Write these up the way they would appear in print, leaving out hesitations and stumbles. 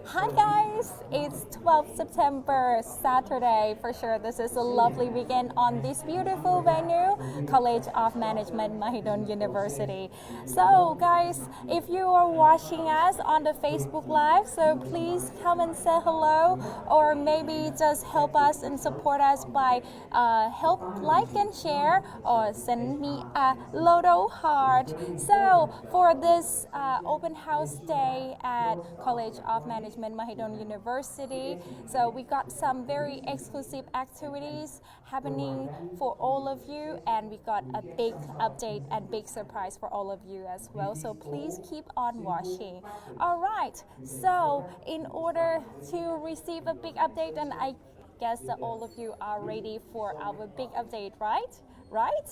Hi guys, it's 12th September, Saturday. For sure, this is a lovely weekend on this beautiful venue, College of Management, Mahidol University. So guys, if you are watching us on the Facebook Live, so please come and say hello, or maybe just help us and support us by help like and share, or send me a little heart. So for this open house day at College of Management, Mahidol University. So we got some very exclusive activities happening for all of you, and we got a big update and big surprise for all of you as well. So please keep on watching. All right. So in order to receive a big update, and I guess that all of you are ready for our big update, right? Right?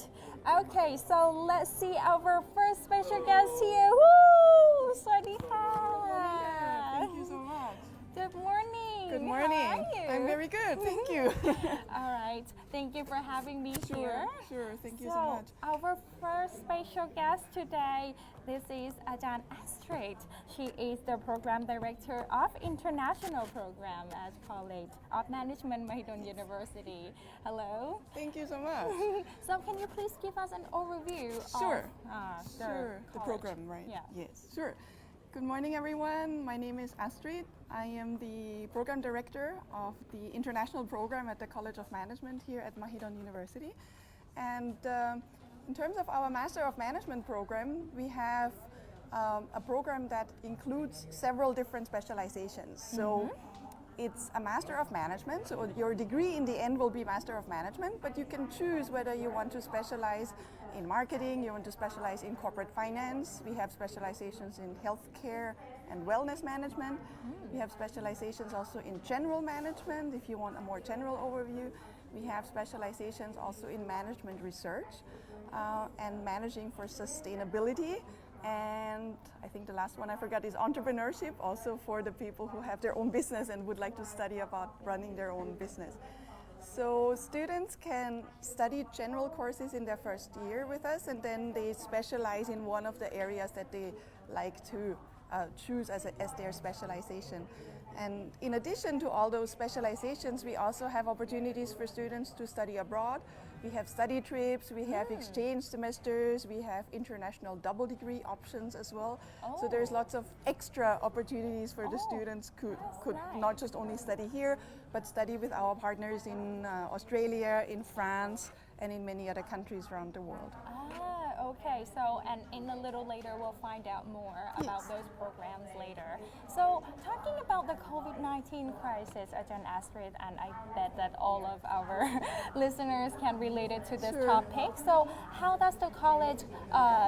Okay, so let's see our first special guest here. Woo! สวัสดีค่ะ Thank you so much. Good morning. Good morning. How are you? I'm very good. Thank you. All right. Thank you for having me here. Sure. Thank you so much. Our first special guest today, this is Ajahn Astrid. She is the Program Director of International Program at College of Management, Mahidol University. Hello. Thank you so much. So can you please give us an overview Sure. of The program, right? Yeah. Yes, sure. Good morning, everyone. My name is Astrid. I am the Program Director of the International Program at the College of Management here at Mahidol University. And in terms of our Master of Management program, we have a program that includes several different specializations. So it's a Master of Management, so your degree in the end will be Master of Management, but you can choose whether you want to specialize in marketing, you want to specialize in corporate finance. We have specializations in healthcare and wellness management. We have specializations also in general management, if you want a more general overview. We have specializations also in management research and managing for sustainability. And I think the last one I forgot is entrepreneurship, also for the people who have their own business and would like to study about running their own business. So students can study general courses in their first year with us, and then they specialize in one of the areas that they like to choose as their specialization. And in addition to all those specializations, we also have opportunities for students to study abroad. We have study trips, we have exchange semesters, we have international double degree options as well. So there's lots of extra opportunities for the students could nice. not just only study here, but study with our partners in Australia, in France, and in many other countries around the world. Okay, so and in a little later we'll find out more about those programs later. So talking about the COVID-19 crisis, Ajahn Astrid, and I bet that all of our listeners can relate it to this topic. So how does the college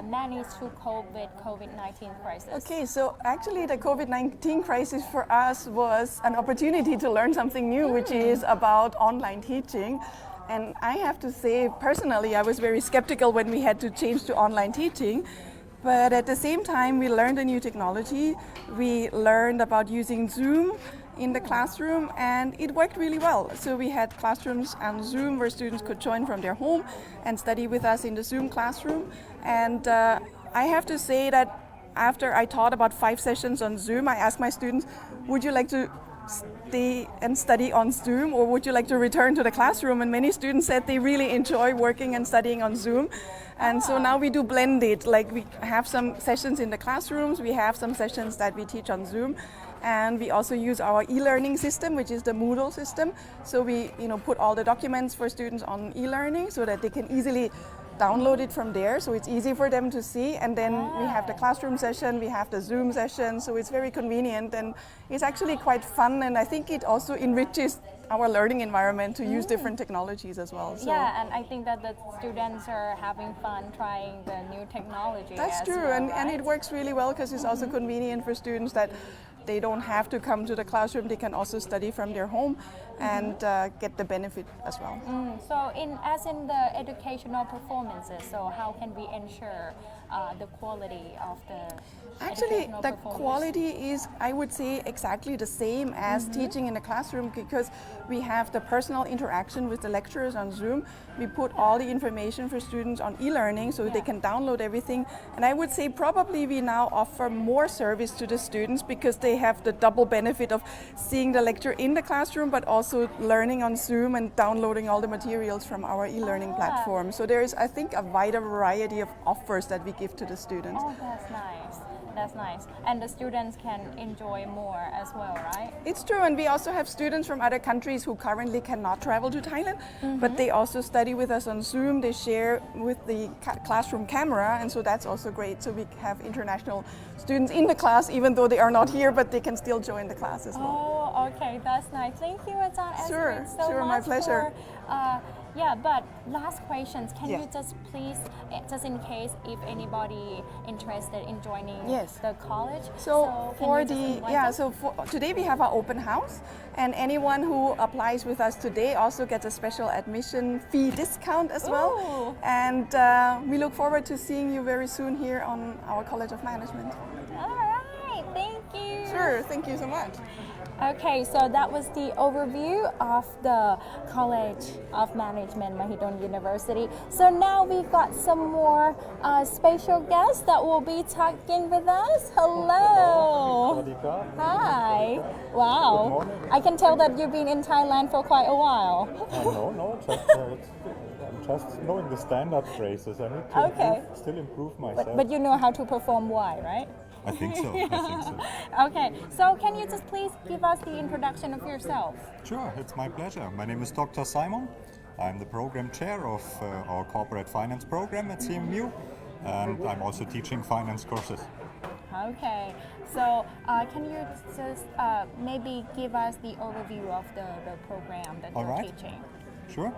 manage to cope with COVID-19 crisis? Okay, so actually the COVID-19 crisis for us was an opportunity to learn something new, which is about online teaching. And I have to say, personally, I was very skeptical when we had to change to online teaching. But at the same time, we learned a new technology. We learned about using Zoom in the classroom, and it worked really well. So we had classrooms on Zoom where students could join from their home and study with us in the Zoom classroom. And I have to say that after I taught about 5 sessions on Zoom, I asked my students, would you like to stay and study on Zoom, or would you like to return to the classroom? And many students said they really enjoy working and studying on Zoom. And so now we do blend it, like we have some sessions in the classrooms, we have some sessions that we teach on Zoom, and we also use our e-learning system, which is the Moodle system. So we put all the documents for students on e-learning so that they can easily download it from there, so it's easy for them to see. And then we have the classroom session, we have the Zoom session, so it's very convenient and it's actually quite fun, and I think it also enriches our learning environment to use different technologies as well. So yeah, and I think that the students are having fun trying the new technology. That's true, well, and it works really well because it's also convenient for students that they don't have to come to the classroom, they can also study from their home and get the benefit as well. So as in the educational performances, so how can we ensure the quality of the Actually, the quality is, I would say, exactly the same as teaching in a classroom, because we have the personal interaction with the lecturers on Zoom. We put all the information for students on e-learning so they can download everything. And I would say probably we now offer more service to the students because they they have the double benefit of seeing the lecture in the classroom, but also learning on Zoom and downloading all the materials from our e-learning platform. So there is, I think, a wider variety of offers that we give to the students. Oh, that's nice. That's nice. And the students can enjoy more as well, right? It's true, and we also have students from other countries who currently cannot travel to Thailand, but they also study with us on Zoom. They share with the classroom camera, and so that's also great. So we have international students in the class, even though they are not here, but they can still join the class as well. Oh, okay, that's nice. Thank you, Ajahn Sure, Astrid, so sure, much my pleasure. yeah, but last questions. Can Yeah. you just please, just in case if anybody interested in joining Yes. the college? So can for you just the invite them? today we have our open house, and anyone who applies with us today also gets a special admission fee discount as well. Ooh. And we look forward to seeing you very soon here on our College of Management. All right, thank you. Sure, thank you so much. Okay, so that was the overview of the College of Management, Mahidol University. So now we've got some more special guests that will be talking with us. Hello. Hi. Wow. Good morning. I can tell that you've been in Thailand for quite a while. No, I'm just knowing the standard phrases. I need to Okay. still improve myself. But you know how to perform why, right? I think so. Okay, so can you just please give us the introduction of yourself? Sure, it's my pleasure. My name is Dr. Simon. I'm the program chair of our corporate finance program at CMMU, and I'm also teaching finance courses. Okay, so can you just maybe give us the overview of the program that All you're right. teaching? Sure.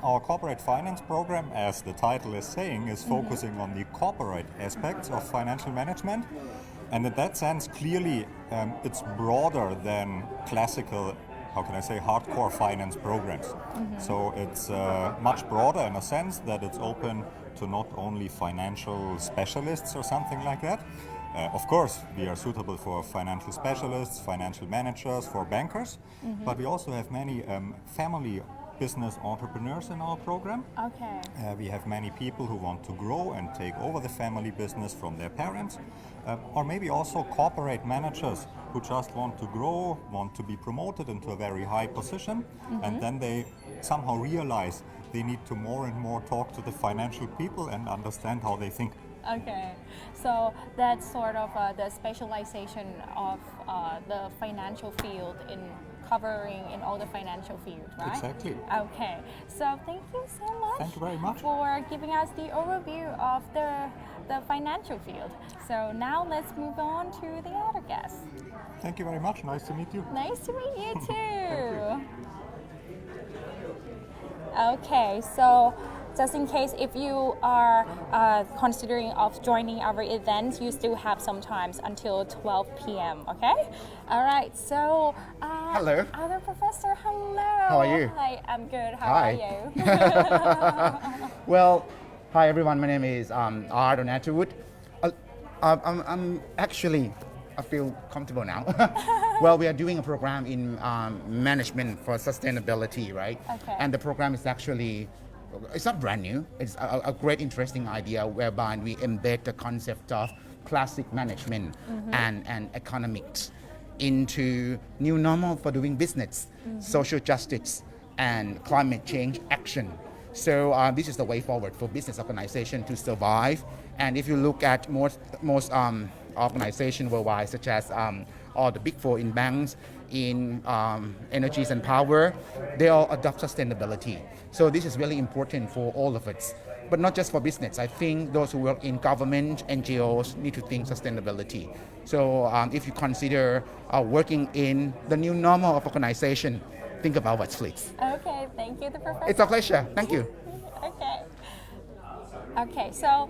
Our corporate finance program, as the title is saying, is focusing on the corporate aspects of financial management. And in that sense, clearly, it's broader than classical, how can I say, hardcore finance programs. So it's much broader in a sense that it's open to not only financial specialists or something like that. Of course, we are suitable for financial specialists, financial managers, for bankers, but we also have many family business entrepreneurs in our program. Okay. We have many people who want to grow and take over the family business from their parents, or maybe also corporate managers who just want to grow, want to be promoted into a very high position, and then they somehow realize they need to more and more talk to the financial people and understand how they think. Okay, so that's sort of the specialization of the financial field in covering in all the financial fields, right? Exactly. Okay, so thank you so much. Thank you very much. For giving us the overview of the financial field. So now let's move on to the other guests. Thank you very much. Nice to meet you. Nice to meet you too. Okay, so just in case if you are considering of joining our events, you still have some time until 12 p.m. Okay. All right. So. Hello. Other professor, hello. How are you? Hi, I'm good. How Hi. are you? Well, hi everyone. My name is Untitled. I'm actually, I feel comfortable now. Well, we are doing a program in management for sustainability, right? Okay. And the program is actually, it's not brand new. It's a great, interesting idea whereby we embed the concept of classic management and economics into new normal for doing business, social justice, and climate change action. So this is the way forward for business organization to survive. And if you look at most organizations worldwide, such as all the big four in banks, in energies and power, they all adopt sustainability. So this is really important for all of us, but not just for business. I think those who work in government, NGOs need to think sustainability. So if you consider working in the new normal of organization, think about what's please. Okay. Thank you, the professor. It's a pleasure. Thank you. Okay. Okay, so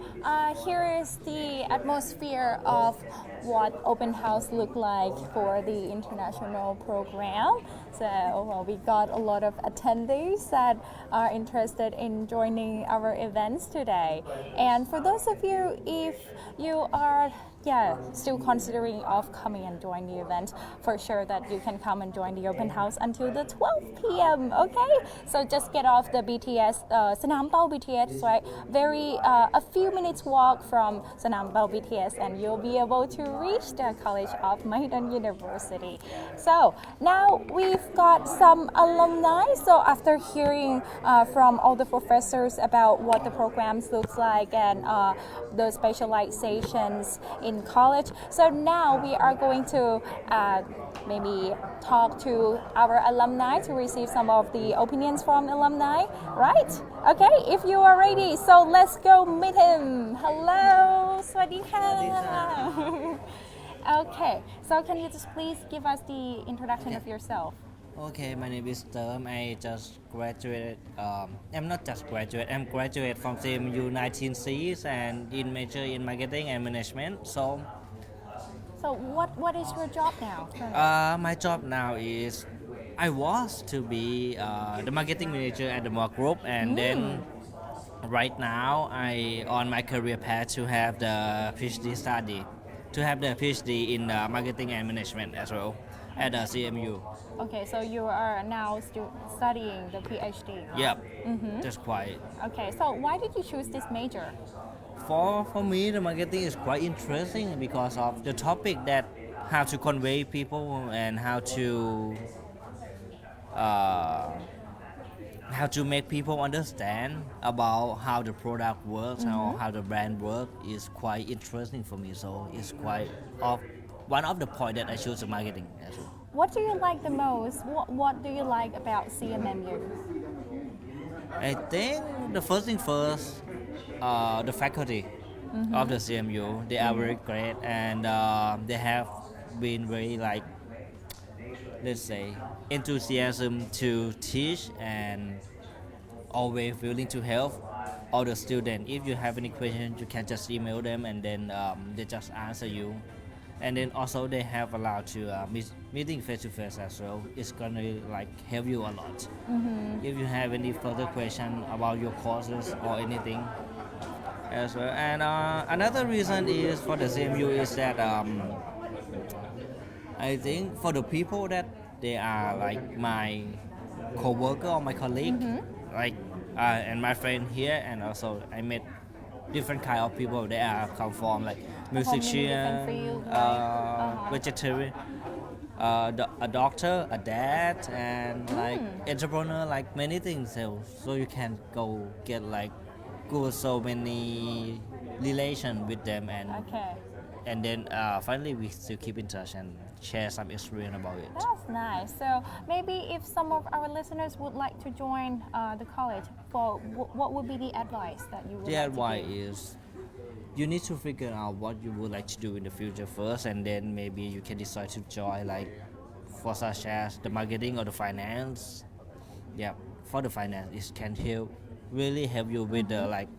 here is the atmosphere of what open house look like for the international program. So well, we got a lot of attendees that are interested in joining our events today. And for those of you, if you are yeah, still considering of coming and join the event, for sure that you can come and join the open house until the 12 p.m. Okay, so just get off the BTS, Sanam Pao BTS, right? A few minutes walk from Sanam Pao BTS, and you'll be able to reach the College of Mahidol University. So now we've got some alumni. So after hearing from all the professors about what the programs looks like and the specializations in college, so now we are going to maybe talk to our alumni to receive some of the opinions from alumni, right? Okay, if you are ready, so let's go meet him. Hello, สวัสดีค่ะ Okay, so can you just please give us the introduction of yourself? Okay, my name is Term. I just graduated. I'm not just graduate. I'm graduate from CMMU 19 Cs and in major in marketing and management. So what is your job now? my job now is I was to be the marketing manager at the Moore Group, and then right now I on my career path to have the PhD study, to have the PhD in marketing and management as well at the CMU. Okay, so you are now studying the PhD. Yep, just quite. Okay, so why did you choose this major? For me, the marketing is quite interesting because of the topic that how to convey people and how to make people understand about how the product works or how the brand works is quite interesting for me. So it's quite one of the point that I choose the marketing as well. What do you like the most? What do you like about CMMU? I think the first thing first, the faculty of the CMU, they are very great, and they have been very, like, let's say, enthusiasm to teach and always willing to help all the students. If you have any questions, you can just email them, and then they just answer you. And then also they have allowed to meeting face to face as well. It's gonna like help you a lot. If you have any further question about your courses or anything as well. And another reason is for the CMU is that I think for the people that they are like my co-worker or my colleague, like and my friend here, and also I met different kind of people. They are come from like musician, vegetarian, a doctor, a dad, and like entrepreneur, like many things. So you can go get like good so many relation with them, and then finally we still keep in touch and share some experience about it. That's nice. So maybe if some of our listeners would like to join the college, what would be the advice that you would The like advice to give? is you need to figure out what you would like to do in the future first, and then maybe you can decide to join like for such as the marketing or the finance. Yeah, for the finance, it can really help you with the like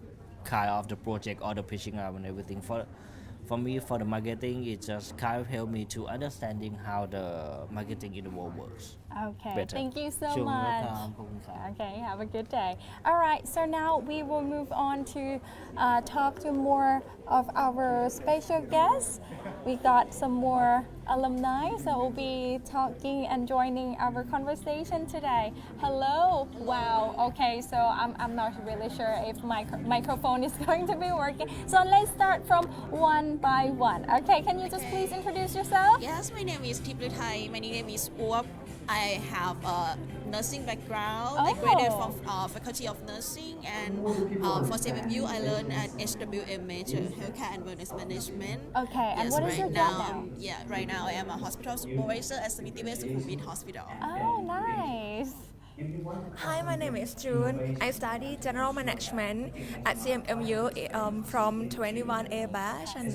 kind of the project or the pitching up and everything. For me, for the marketing, it just kind of helped me to understanding how the marketing in the world works. Okay, better. thank you so Sure, much. welcome. Okay, have a good day. All right, so now we will move on to talk to more of our special guests. We got some more alumni, so we'll be talking and joining our conversation today. Hello. Wow. Okay, so I'm not really sure if my microphone is going to be working. So let's start from one by one. Okay, can you just please introduce yourself? Yes, my name is Thai. My name is Uop. I have a nursing background. I graduated from Faculty of Nursing, and for CMMU I learned at HWM major, Healthcare and Wellness Management. Okay, and yes, what is your job now? Yeah, right now I am a hospital supervisor at Samitiwe Sukhumvit Hospital. Oh, nice. Hi, my name is June. I study General Management at CMMU from 21A batch. And,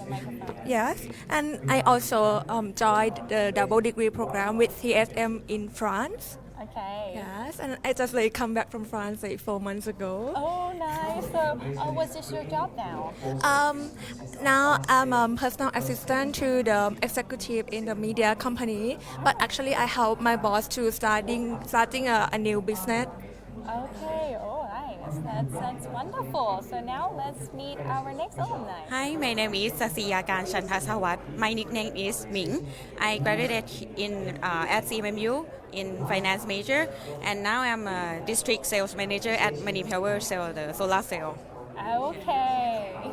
yes, and I also joined the double degree program with CSM in France. Okay. Yes, and I just come back from France 4 months ago. Oh, nice. So, what's just your job now? Now I'm a personal assistant to the executive in the media company, but actually I help my boss to starting a new business. Okay. Oh, nice. That's wonderful. So now let's meet our next alumni. Hi, my name is Sasiyakan Chantasawat. My nickname is Ming. I graduated at CMMU in finance major, and now I'm a district sales manager at Manpower Cell, the solar cell. Okay.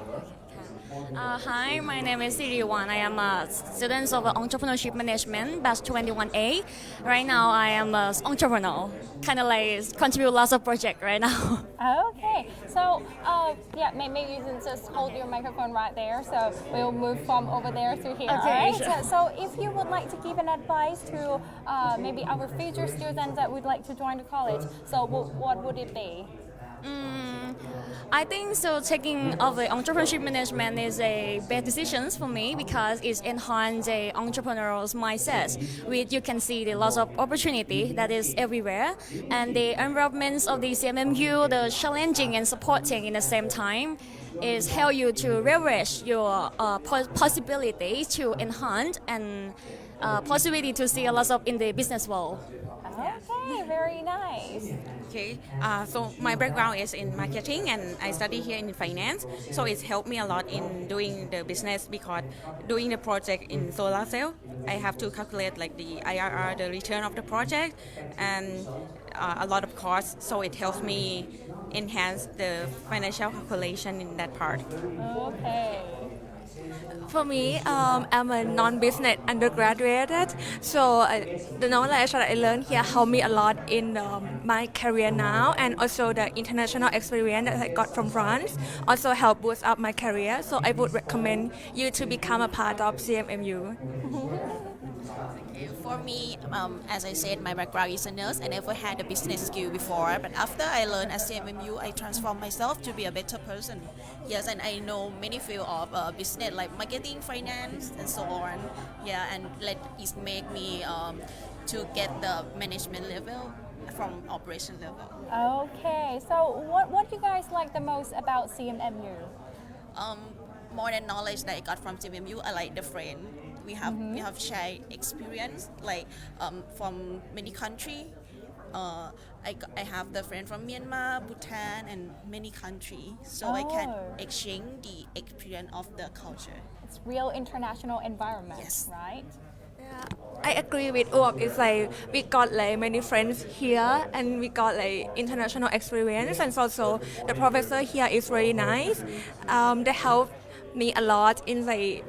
Hi, my name is Siriwan. I am a student of Entrepreneurship Management, batch 21A. Right now, I am an entrepreneur, kind of like contribute lots of projects right now. Okay. So yeah, maybe you can just hold your microphone right there. So we'll move from over there to here. Okay, all right? sure. So if you would like to give an advice to maybe our future students that would like to join the college, so what would it be? I think so. Taking of the entrepreneurship management is a bad decision for me because it enhances the entrepreneur's mindset. Which you can see the lots of opportunity that is everywhere, and the environments of the CMMU, the challenging and supporting in the same time, is help you to leverage your possibility to enhance and possibility to see a lot of in the business world. Okay, very nice. Okay, so my background is in marketing and I study here in finance. So it's helped me a lot in doing the business because doing the project in solar cell, I have to calculate like the IRR, the return of the project, and a lot of costs. So it helps me enhance the financial calculation in that part. Okay. For me, I'm a non-business undergraduate, so the knowledge that I learned here helped me a lot in my career now, and also the international experience that I got from France also helped boost up my career. So I would recommend you to become a part of CMMU. For me, as I said, my background is a nurse. I never had a business skill before, but after I learned at CMMU, I transformed myself to be a better person. Yes, and I know many fields of business like marketing, finance, and so on. Yeah, and it make me to get the management level from operation level. Okay. So what do you guys like the most about CMMU? More than knowledge that I got from CMMU, I like the friend. We have shared experience like from many countries. I have the friend from Myanmar, Bhutan, and many countries, so I can exchange the experience of the culture. It's real international environment, Yes. right? Yeah, I agree with Uok. It's like we got like many friends here, and we got like international experience, and also the professor here is very nice. They help me a lot in like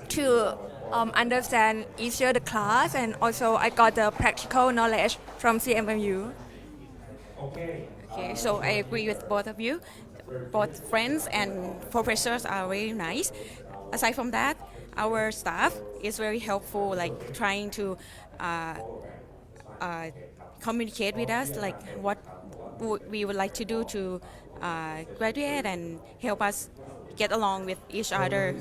to understand easier the class, and also I got the practical knowledge from CMMU. Okay, so I agree with both of you. Both friends and professors are very nice. Aside from that, our staff is very helpful, like trying to communicate with us, like what we would like to do to graduate and help us get along with each other.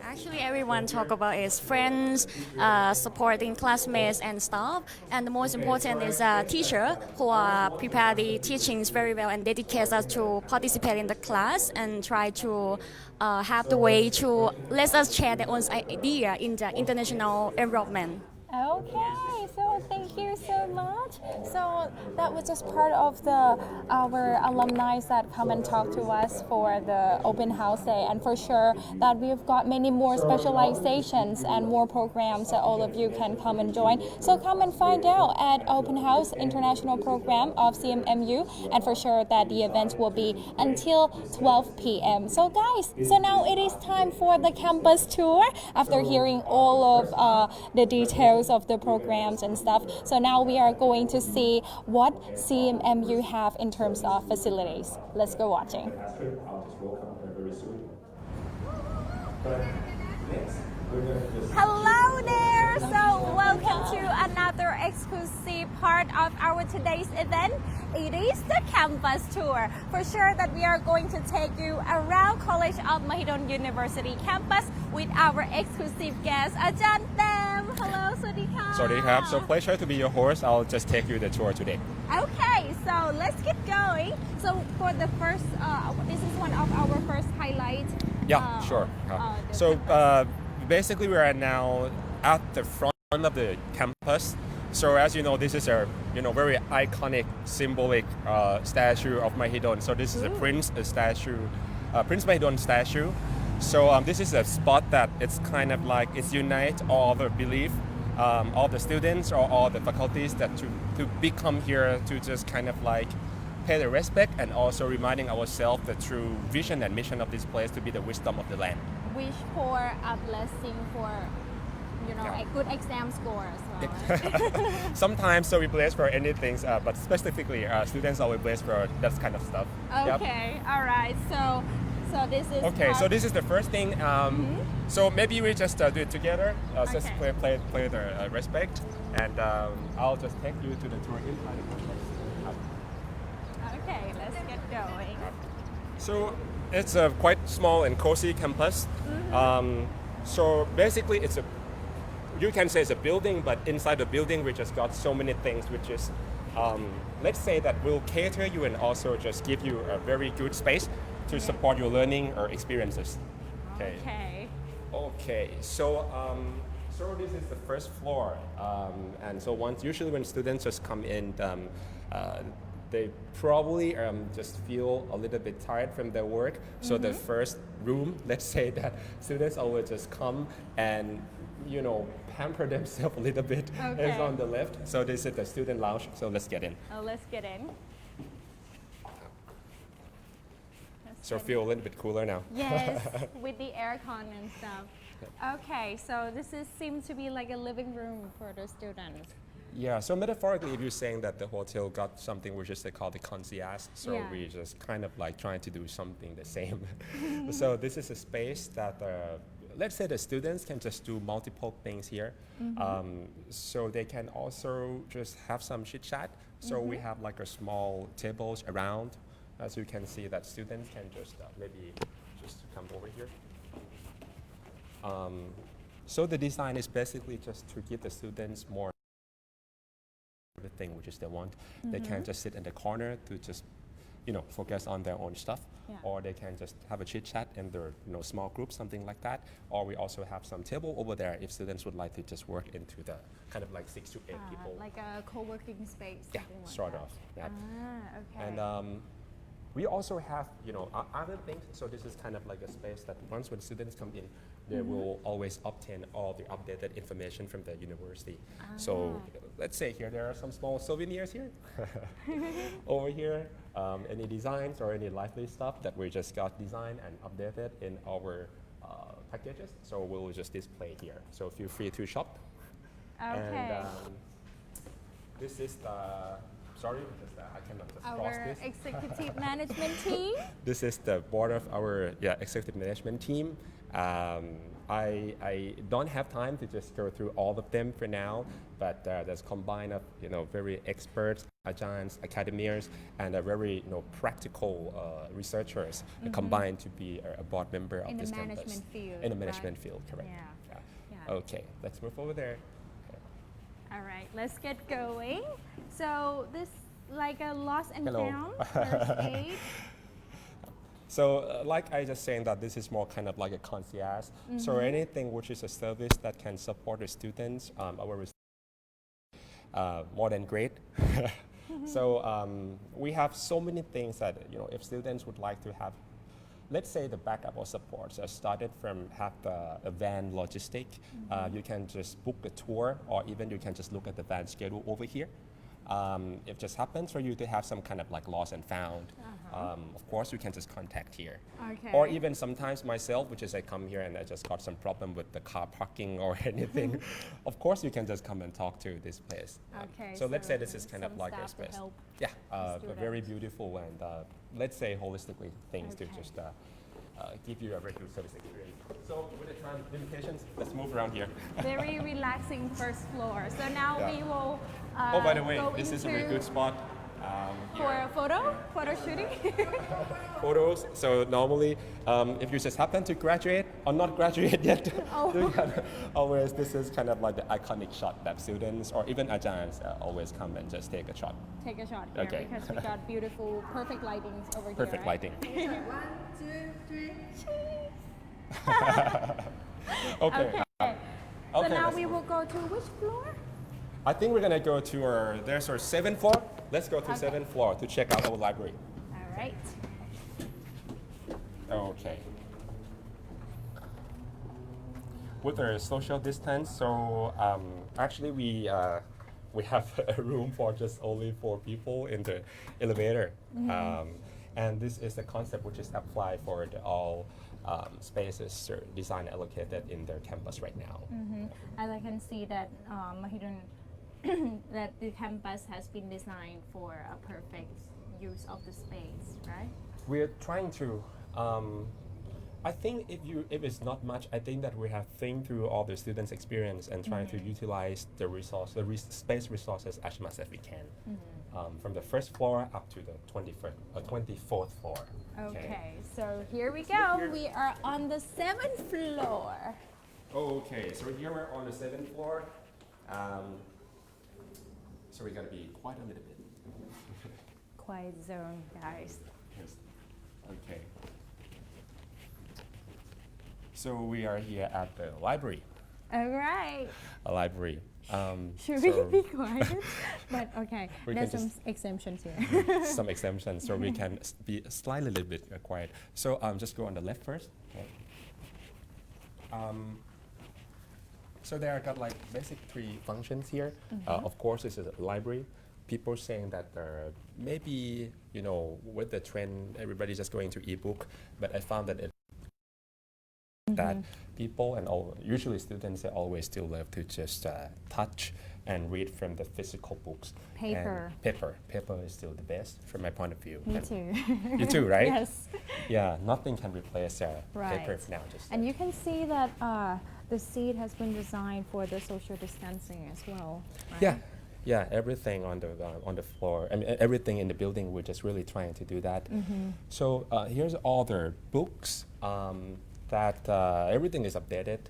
Actually, everyone talk about is friends, supporting classmates and staff, and the most important is a teacher who prepare the teachings very well and dedicate us to participate in the class and try to have the way to let us share their own idea in the international environment. Okay, so thank you so much. So that was just part of our alumni that come and talk to us for the open house day, and for sure that we've got many more specializations and more programs that all of you can come and join. So come and find out at Open House International Program of CMMU, and for sure that the events will be until 12 p.m. So guys, so now it is time for the campus tour after hearing all of the details of the programs and stuff. So now we are going to see what CMMU have in terms of facilities. Let's go watching. Hello there! So welcome to another exclusive part of our today's event. It is the campus tour. For sure that we are going to take you around College of Mahidol University campus with our exclusive guest, Ajahn Them. Hello, Swadika. Swadika. So pleasure to be your host. I'll just take you the tour today. Okay, so let's get going. So for the first, this is one of our first highlights. Yeah, sure. So basically we are now at the front of the campus. So as you know, this is a very iconic, symbolic statue of Mahidol. So this is a Prince Mahidol statue. So this is a spot that it's kind of like it's unite all the belief, all the students or all the faculties that to become here to just kind of like pay the respect and also reminding ourselves the true vision and mission of this place to be the wisdom of the land. Wish for a blessing for, a good exam score as well. Sometimes so we bless for anything, but specifically students always bless for that kind of stuff. Okay, Yep. all right. So this is okay. So this is the first thing. So maybe we just do it together. Just Okay. play the respect, and I'll just take you to the tour inside the campus. Okay, let's get going. So it's a quite small and cozy campus. So basically, you can say it's a building, but inside the building we just got so many things, which is, let's say that will cater you and also just give you a very good space to support your learning or experiences. Okay. So this is the first floor, and so usually when students just come in, they probably just feel a little bit tired from their work. So the first room, let's say that students always just come and pamper themselves a little bit, is on the left. So this is the student lounge. So let's get in. Let's get in. So feel a little bit cooler now. Yes, with the aircon and stuff. Okay, so this seems to be like a living room for the students. Yeah, so metaphorically, if you're saying that the hotel got something which is they call the concierge, so we just kind of like trying to do something the same. So this is a space that, let's say the students can just do multiple things here. So they can also just have some chit chat. So we have like a small tables around. As you can see that students can just maybe just come over here. So the design is basically just to give the students more everything which is they want. They can just sit in the corner to just focus on their own stuff, or they can just have a chit chat in their small group, something like that. Or we also have some table over there if students would like to just work into the kind of like 6 to 8 people, like a co-working space. Yeah, like sort that. of. Yeah. Okay. And we also have other things. So this is kind of like a space that once when students come in, they will always obtain all the updated information from the university. So let's say here there are some small souvenirs here. Over here, any designs or any lively stuff that we just got designed and updated in our packages. So we'll just display here. So feel free to shop. Okay. And this is the. Sorry, because I cannot just cross Our this. executive management team. This is the board of our executive management team. I don't have time to just go through all of them for now, but there's combined of very experts, agents, academics, and a very practical researchers combined to be a board member of this campus. In the management field. In the management field, correct. Yeah. Okay, let's move over there. All right, let's get going. So this like a lost and Hello. found first aid. So like I just saying that this is more kind of like a concierge. So anything which is a service that can support the students, more than great. So we have so many things that if students would like to have, let's say the backup or support. So started from have the van logistic. You can just book a tour, or even you can just look at the van schedule over here. If it just happens for you to have some kind of like lost and found, of course you can just contact here. Okay. Or even sometimes myself, which is I come here and I just got some problem with the car parking or anything, of course you can just come and talk to this place. Okay. So let's say this is kind of some like a staff to space. help Yeah, the very students. beautiful and let's say holistically things to Okay. just give you a very good service experience. So with the time limitations, let's move around here. Very relaxing first floor. So now Yeah. we will Oh, by the way, go this is a very into good spot. for a photo shooting. Photos. So normally, if you just happen to graduate or not graduate yet, you can always, this is kind of like the iconic shot that students or even agents always come and just take a shot. Take a shot here Okay. because we got beautiful, perfect lightings over Perfect here. Right? lighting. 1, 2, 3. Okay. Okay. So Okay, now let's we move. will go to which floor? I think we're gonna go to there's our 7th floor. Let's go to 7th floor to check out our library. All right. Okay. With our social distance, so actually we have a room for just only 4 people in the elevator. And this is the concept which is applied for all spaces designed and allocated in their campus right now. As I can see that Mahidol, that the campus has been designed for a perfect use of the space, right? We're trying to. I think if it's not much, I think that we have think through all the students' experience and trying to utilize the space resources as much as we can. From the 1st floor up to the 24th floor. Okay, so here we go. We are on the 7th floor. Okay, so here we're on the 7th floor. So we're gonna be quite a little bit. Quiet zone, guys. Yes. Okay. So we are here at the library. All right. A library. Should we be quiet? But okay, We there's can some just- exemptions here. Some exemptions, so we can be slightly a little bit quiet. So just go on the left first. Okay. So there are got like basic 3 functions here. Of course, this is a library. People saying that maybe, you know, with the trend, everybody's just going to ebook, but I found that that people and usually students, they always still love to just touch and read from the physical books. Paper. And paper is still the best from my point of view. Me And too. You too, right? Yes. Yeah, nothing can replace Right. paper now. And you can see that the seat has been designed for the social distancing as well. Right? Yeah, everything on the floor. I mean, everything in the building. We're just really trying to do that. So here's all the books that everything is updated,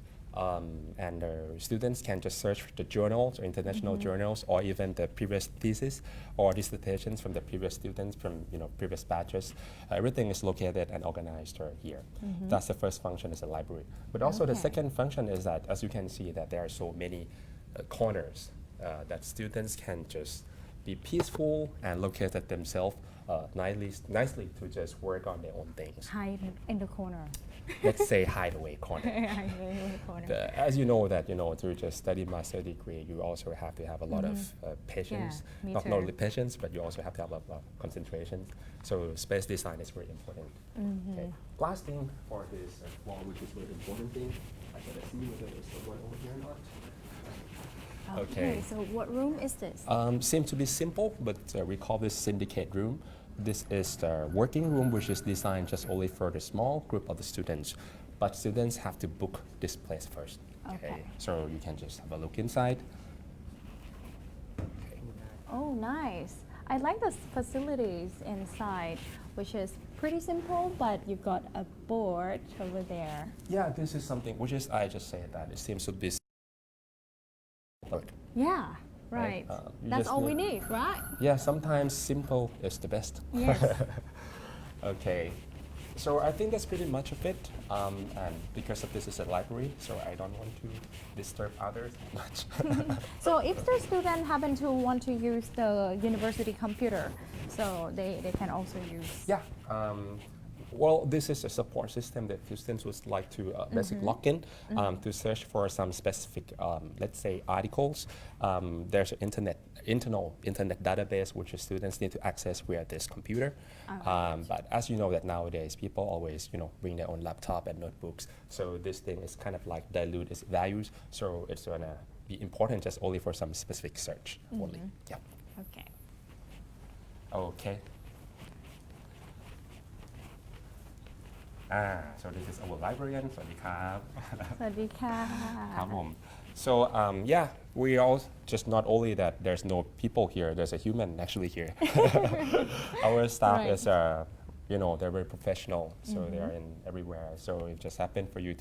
and students can just search the journals or international journals, or even the previous thesis or dissertations from the previous students from previous batches. Everything is located and organized here. That's the first function, is a library. But also the second function is that, as you can see, that there are so many corners that students can just be peaceful and locate themselves nicely to just work on their own things. Hide in the corner. Let's say hideaway corner. Hide in the corner. As you know that to just study master degree, you also have to have a lot of patience. Yeah, me Not too. only patience, but you also have to have a lot of concentration. So space design is very important. Okay. Last thing for this floor, which is very important thing. I gotta see whether there's someone over here or not. Okay, so what room is this? Seems to be simple, but we call this syndicate room. This is the working room, which is designed just only for the small group of the students. But students have to book this place first. Okay. So you can just have a look inside. Oh, nice. I like the facilities inside, which is pretty simple, but you've got a board over there. Yeah, this is something which is, I just said that it seems to be. Yeah, right. You That's just all we need, right? Yeah, sometimes simple is the best. Yes. Okay, so I think that's pretty much of it. And because of this is a library, so I don't want to disturb others much. So if the student happen to want to use the university computer, so they can also use. Yeah. Well, this is a support system that students would like to basically log in to search for some specific, let's say, articles. There's an internal internet database which the students need to access via this computer. But as you know that nowadays people always bring their own laptop and notebooks. So this thing is kind of like dilute its values. So it's gonna be important just only for some specific search only. Yeah. Okay. Okay. So this is our librarian. สวัสดีครับ สวัสดีค่ะ ครับผม So yeah, we all just not only that there's no people here, there's a human actually here. Our staff Right. is they're very professional, so they are in everywhere. So it just happened for you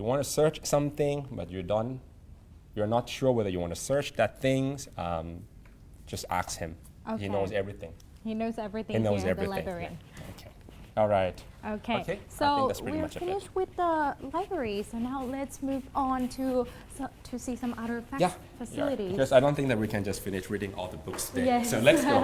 want to search something, but you're not sure whether you want to search that things. Just ask him. He Okay. knows everything. He knows everything He knows here, everything. the librarian. Okay. All right. Okay. I think So that's pretty we're much of it. finished with the library. So now let's move on to see some other facilities. Because I don't think that we can just finish reading all the books today. Yes. So let's go.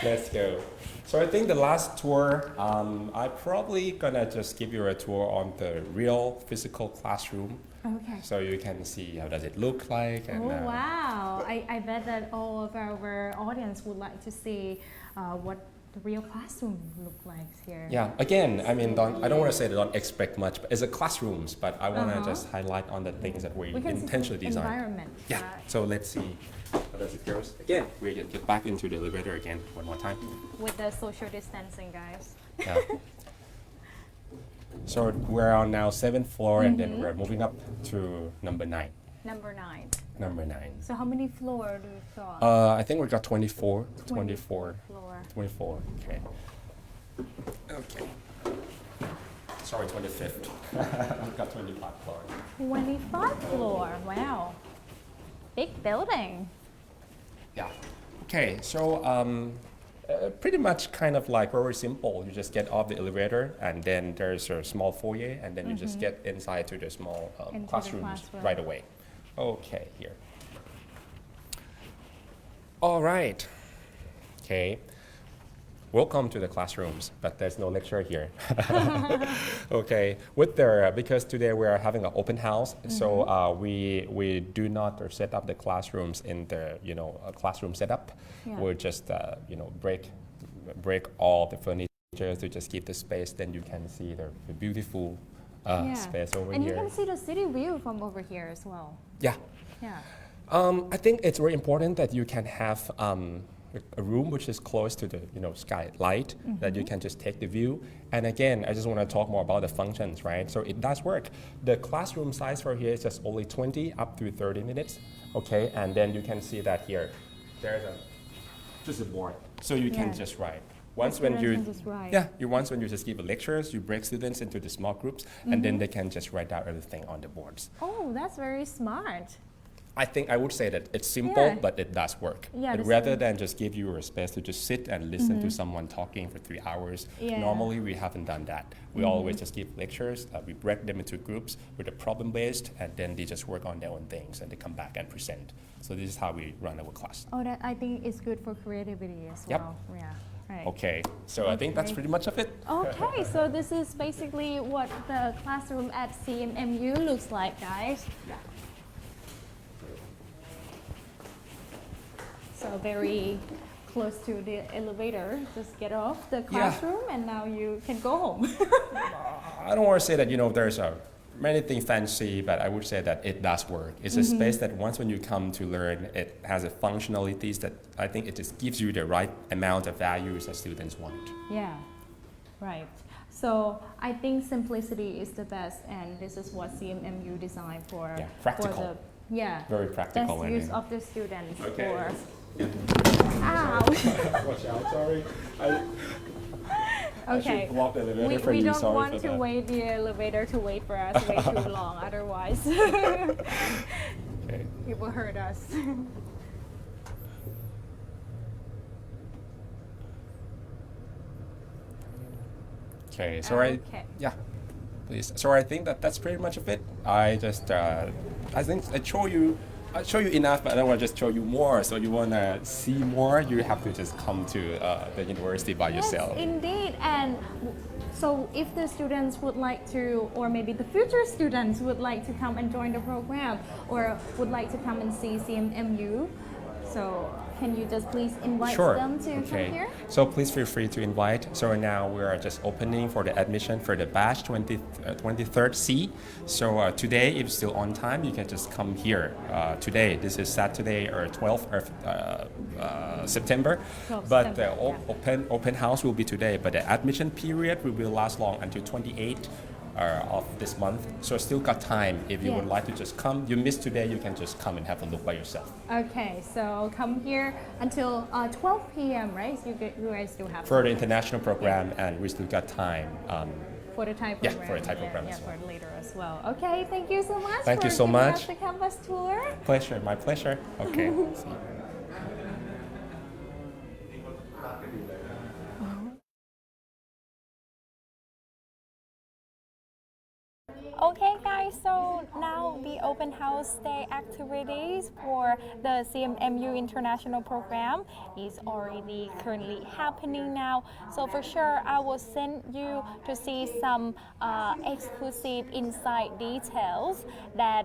Let's go. So I think the last tour, I'm probably gonna just give you a tour on the real physical classroom. Okay. So you can see how does it look like. And, Oh wow! I bet that all of our audience would like to see what the real classroom look like here. Yeah, again, I mean, I don't want to say that don't expect much, but it's a classrooms, but I want to just highlight on the things that we can see intentionally the designed. environment. Yeah, so let's see how does it goes. Again, we get back into the elevator again one more time. With the social distancing, guys. Yeah. So we're on now 7th floor, and then we're moving up to number 9. Number 9. Number 9. So how many floors do you got? I think we got 24. 24 24, okay. Okay. Sorry, 25th. We've got 25 floor. 25 floor. Wow. Big building. Yeah. Okay, so pretty much kind of like very simple. You just get off the elevator, and then there's a small foyer, and then you just get inside to the small classrooms right away. Okay, here. All right. Okay. Welcome to the classrooms, but there's no lecture here. Okay, because today we are having an open house, so we do not set up the classrooms in the classroom setup. Yeah. We'll just break all the furniture to just keep the space. Then you can see the beautiful space over and here. you can see the city view from over here as well. Yeah. Yeah. I think it's very important that you can have a room which is close to the skylight, that you can just take the view. And again, I just want to talk more about the functions, right? So it does work. The classroom size for here is just only 20 up to 30 minutes, okay? And then you can see that here, there's just a board, so you can just write. Once when you just give lectures, you break students into the small groups, and then they can just write down everything on the boards. Oh, that's very smart. I think I would say that it's simple, but it does work. Yeah, and rather than just give you a space to just sit and listen to someone talking for 3 hours, normally we haven't done that. We always just give lectures, we break them into groups with a problem-based, and then they just work on their own things, and they come back and present. So this is how we run our class. Oh, that I think is good for creativity as well. Yeah. Right. Okay, so I think that's pretty much of it. Okay, so this is basically what the classroom at CMMU looks like, guys. Yeah. So very close to the elevator. Just get off the classroom and now you can go home. I don't want to say that there's many things fancy, but I would say that it does work. It's a space that once when you come to learn, it has a functionalities that I think it just gives you the right amount of values that students want. Yeah, right. So I think simplicity is the best, and this is what CMMU designed for. Yeah, practical. For the, very practical best use of the students. Okay. For. Yeah. Ow. Watch out! Sorry. Okay. We don't want to wait the elevator to wait for us way too long. Otherwise, it will hurt us. Okay. So please. So I think that's pretty much of it. I think I show you enough, but I don't want to just show you more. So you want to see more, you have to just come to the university by yourself. Indeed. And so if the students would like to, or maybe the future students would like to come and join the program, or would like to come and see CMMU, so can you just please invite them to come here? So please feel free to invite. So now we are just opening for the admission for the batch 23rd C. So today, if still on time, you can just come here. Today, this is Saturday or 12th of September. But the open house will be today. But the admission period will last long until 28th of this month, so still got time. If you would like to just come, you missed today, you can just come and have a look by yourself. Okay, so come here until 12 p.m., right? So you guys still have for the international program, and we still got time for the Thai program. Yeah, for the Thai program as well. For later as well. Okay, thank you so much. Thank you so much. For giving us the campus tour. Pleasure, my pleasure. Okay. Okay guys, so now the open house day activities for the CMMU International Program is already currently happening now. So for sure I will send you to see some exclusive inside details that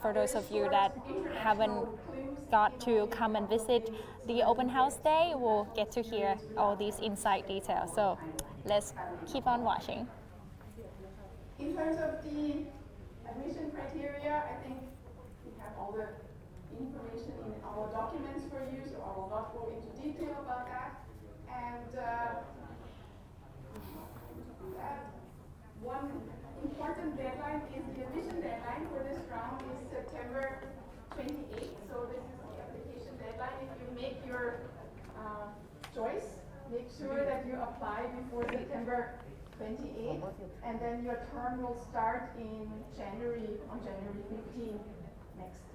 for those of you that haven't got to come and visit the open house day will get to hear all these inside details. So let's keep on watching. In terms of the admission criteria, I think we have all the information in our documents for you, so I will not go into detail about that. And one important deadline is the admission deadline for this round is September 28th. So this is the application deadline. If you make your choice, make sure that you apply before September 28th, and then your term will start on January 15th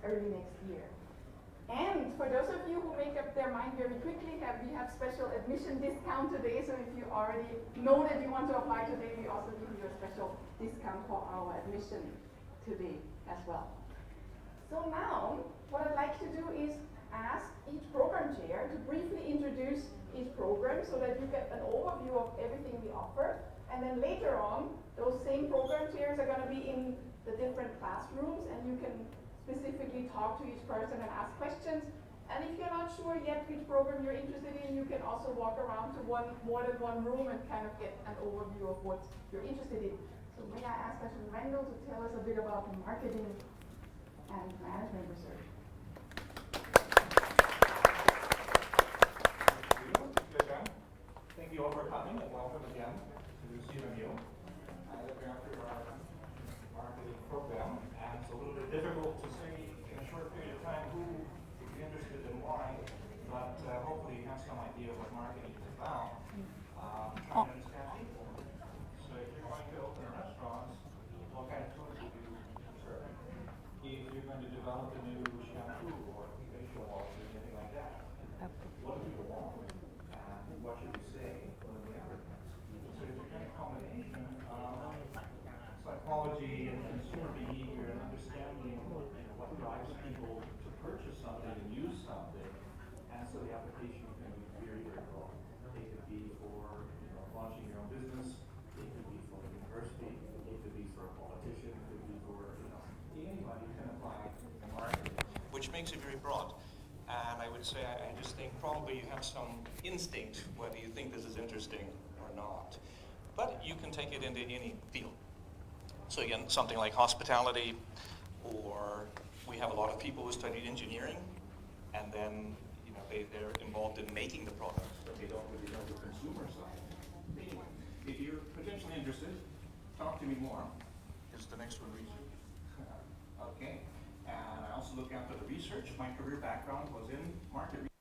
early next year. And for those of you who make up their mind very quickly, we have special admission discount today. So if you already know that you want to apply today, we also give you a special discount for our admission today as well. So now, what I'd like to do is ask each program chair to briefly introduce each program so that you get an overview of everything we offer. And then later on, those same program chairs are going to be in the different classrooms, and you can specifically talk to each person and ask questions. And if you're not sure yet which program you're interested in, you can also walk around to more than one room and kind of get an overview of what you're interested in. So may I ask Dr. Randall to tell us a bit about marketing and management research? Thank you all for coming, and welcome again to CMMU. I look after our marketing program, and it's a little bit difficult to say in a short period of time who would be interested in why, but hopefully you have some idea what marketing is about. Trying to understand people. So if you're going to open a restaurant, what kind of food do you serve? If you're going to develop a new shampoo or facial wash or anything like that, what do people want? And what should we say when we advertise? So it's a kind of combination of psychology and consumer behavior and understanding what drives people to purchase something and use something. And so the application can be very, very broad. It could be for launching your own business. It could be for a university. It could be for a politician. It could be for anybody can apply marketing, which makes it very broad. And I would say, I just think probably you have some instinct whether you think this is interesting or not. But you can take it into any field. So again, something like hospitality, or we have a lot of people who studied engineering, and then they're involved in making the products, but they don't really know the consumer side. Anyway, if you're potentially interested, talk to me more. Is the next one research? Okay. And I also look after the research. My career background was in market research.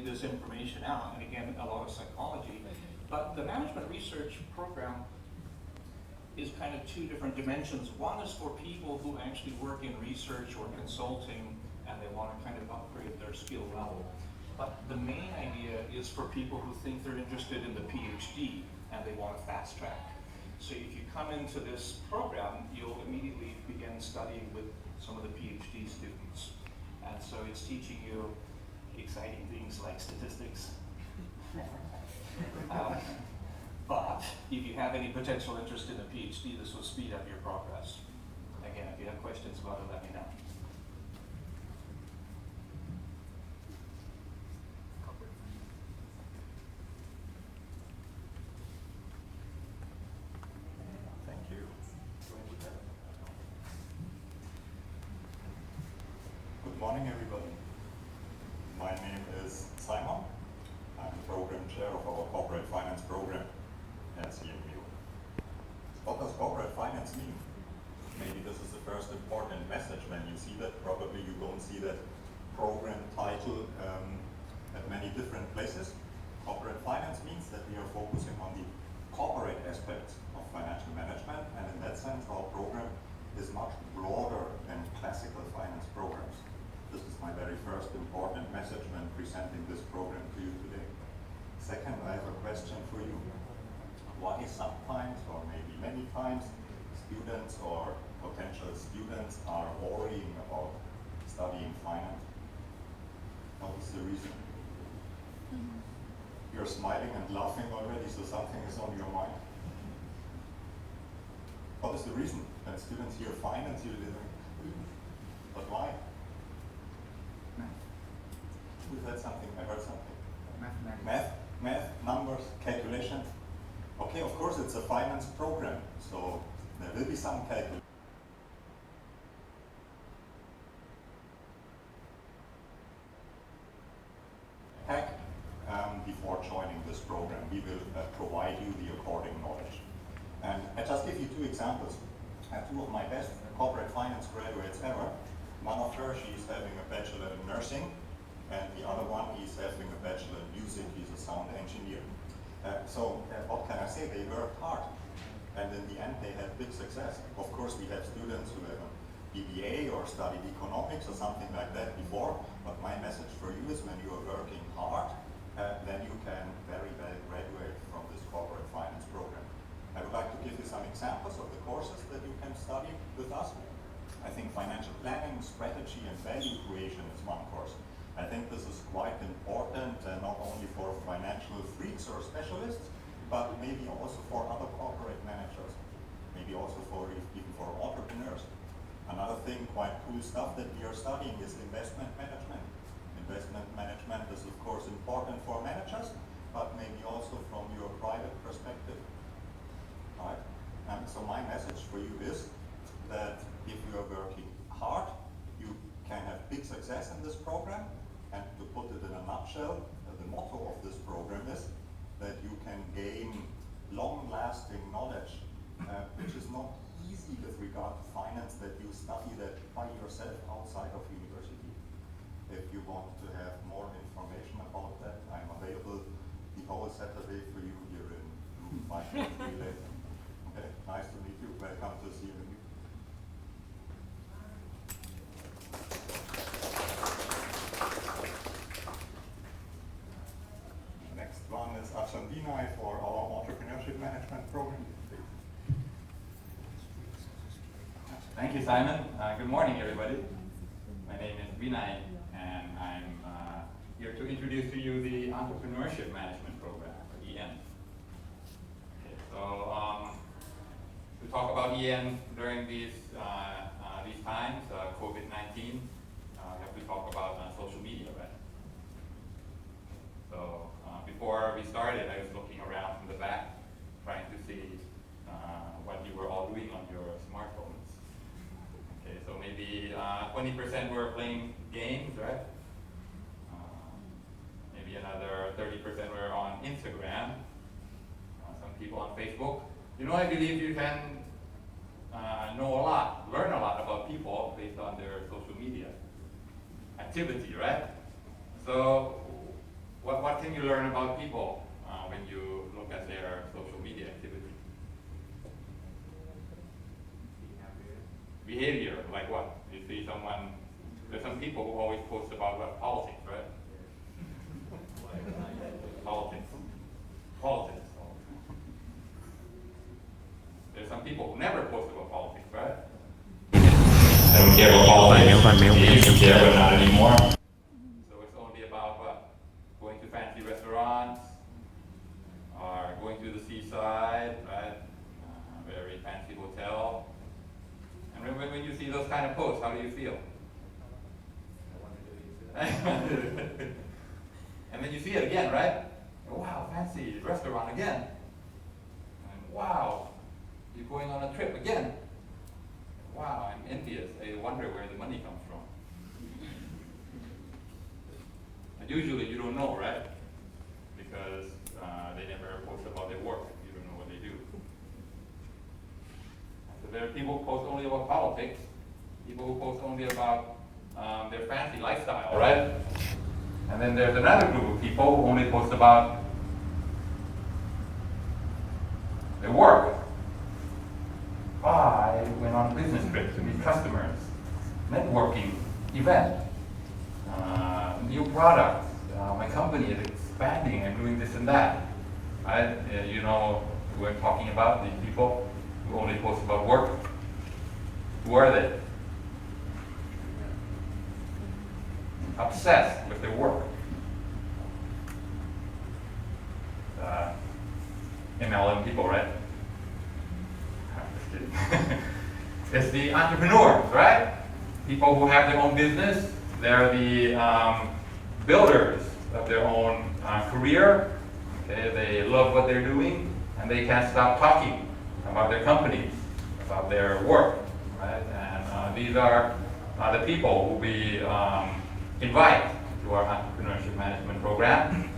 This information out, and again, a lot of psychology. But the management research program is kind of two different dimensions. One is for people who actually work in research or consulting, and they want to kind of upgrade their skill level. But the main idea is for people who think they're interested in the PhD and they want to fast track. So if you come into this program, you'll immediately begin studying with some of the PhD students. And so it's teaching you exciting things like statistics. But if you have any potential interest in a PhD, this will speed up your progress. Again, if you have questions about it, let me know. Good morning, everybody. My name is Simon. I'm the program chair of our corporate finance program at CMMU. What does corporate finance mean? Maybe this is the first important message when you see that. Probably you don't see that program title at many different places. Corporate finance means that we are focusing on the corporate aspects of financial management, and in that sense our program is much broader than classical finance programs. This is my very first important message when presenting this program to you today. Second, I have a question for you. Why sometimes, or maybe many times, students or potential students are worrying about studying finance? What is the reason? You're smiling and laughing already, so something is on your mind. What is the reason? When students hear finance, you live. But why? Who said something? I heard something. Math, numbers, calculations. Okay, of course it's a finance program, so there will be some calculation. Before joining this program, we will provide you the according knowledge. And I just give you two examples. I have two of my best corporate finance graduates ever. One of her, she's having a bachelor in nursing, and the other one, he's having a bachelor in music. He's a sound engineer. What can I say? They worked hard, and in the end, they had big success. Of course, we have students who have a BBA or studied economics or something like that before, but my message for you is when you are working hard, then you can very well graduate from this corporate finance program. I would like to give you some examples of the courses that you can study with us. I think financial planning, strategy, and value creation is one course. I think this is quite important, not only for financial freaks or specialists, but maybe also for other corporate managers, maybe also even for entrepreneurs. Another thing, quite cool stuff that we are studying is investment management. Investment management is of course important for managers, but maybe also from your private perspective. Right? So my message for you is that if you are working hard, you can have big success in this program. And to put it in a nutshell, the motto of this program is that you can gain long-lasting knowledge, which is not easy with regard to finance, that you study that by yourself outside of university. If you want to have more information about that, I'm available the whole Saturday for you here in room 5.3 later. Okay, nice to meet you. Welcome to CMMU. Next one is Archandina for our Entrepreneurship Management Program. Thank you, Simon. Good morning, everybody. My name is Vinay, and I'm here to introduce to you the Entrepreneurship Management Program, or EN. Okay, so to talk about EN during these times, COVID-19, we have to talk about social media, right? So before we started, I was looking around from the back, trying to see what you were all doing on your smartphones. Okay, so maybe 20% were playing games, right? Maybe another 30% were on Instagram. Some people on Facebook. You know, I believe you can know a lot, learn a lot about people based on their social media activity, right? So, what can you learn about people when you look at their social media activity? Behavior, like what? You see someone, there's some people who always post about what? Politics, right? Politics. There's some people who never post about politics, right? They don't care about politics. They used to care, but not anymore. So it's only about what? Going to fancy restaurants, or going to the seaside, right? Very fancy hotel. And when you see those kind of posts, how do you feel? And then you see it again, right? Wow, fancy restaurant again. And wow, you're going on a trip again. Wow, I'm envious. I wonder where the money comes from. And usually you don't know, right? Because they never post about their work. You don't know what they do. So there are people who post only about politics, people who post only about their fancy lifestyle, right? And then there's another group of people who only post about their work. I went on a business trip to meet customers, networking event. products. My company is expanding and doing this and that. Right? You know who I'm talking about, these people who only post about work. Who are they? Obsessed with their work. MLM people, right? I'm just kidding. It's the entrepreneurs, right? People who have their own business. They're the builders of their own career. Okay? They love what they're doing, and they can't stop talking about their companies, about their work, right? And these are the people who we invite to our entrepreneurship management program.